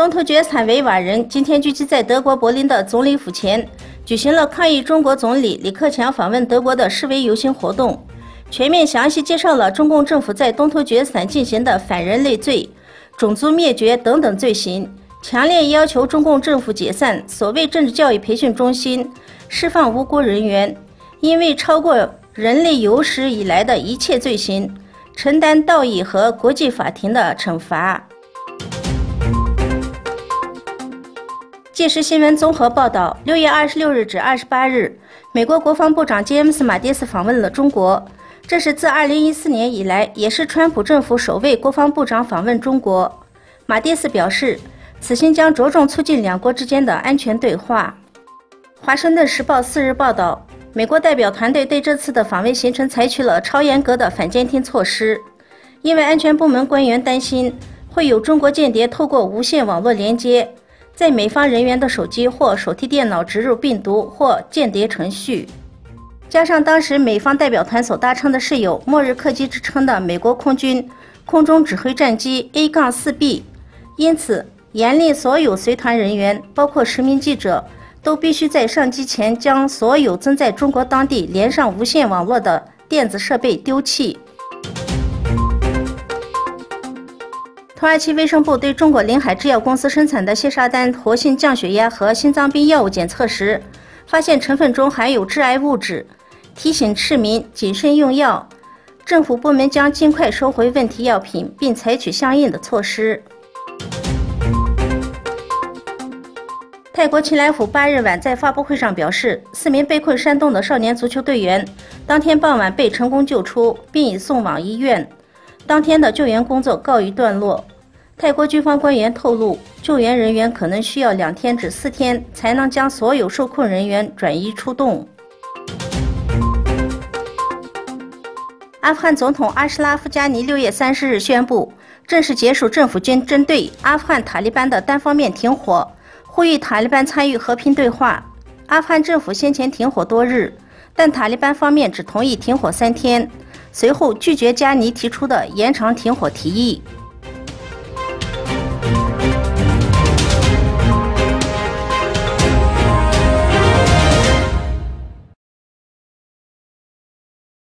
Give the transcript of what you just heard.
东突厥惨维瓦人今天聚集在德国柏林的总理府前，举行了抗议中国总理李克强访问德国的示威游行活动，全面详细介绍了中共政府在东突厥散进行的反人类罪、种族灭绝等等罪行，强烈要求中共政府解散所谓政治教育培训中心，释放无辜人员，因为超过人类有史以来的一切罪行，承担道义和国际法庭的惩罚。届时新闻综合报道，6月26日至28日，美国国防部长詹姆斯·马蒂斯访问了中国，这是自2014年以来，也是川普政府首位国防部长访问中国。马蒂斯表示，此行将着重促进两国之间的安全对话。华盛顿时报4日报道，美国代表团队对这次的访问行程采取了超严格的反监听措施，因为安全部门官员担心会有中国间谍透过无线网络连接，在美方人员的手机或手提电脑植入病毒或间谍程序。加上当时美方代表团所搭乘的是有末日客机之称的美国空军空中指挥战机 A-4B， 因此严令所有随团人员，包括10名记者，都必须在上机前将所有曾在中国当地连上无线网络的电子设备丢弃。土耳其卫生部对中国临海制药公司生产的谢沙丹活性降血压和心脏病药物检测时，发现成分中含有致癌物质，提醒市民谨慎用药。政府部门将尽快收回问题药品，并采取相应的措施。泰国清莱府8日晚在发布会上表示，4名被困山洞的少年足球队员当天傍晚被成功救出，并已送往医院。当天的救援工作告一段落。泰国军方官员透露，救援人员可能需要2天至4天才能将所有受困人员转移出洞。阿富汗总统阿什拉夫·加尼6月30日宣布，正式结束政府军针对阿富汗塔利班的单方面停火，呼吁塔利班参与和平对话。阿富汗政府先前停火多日，但塔利班方面只同意停火3天，随后拒绝加尼提出的延长停火提议。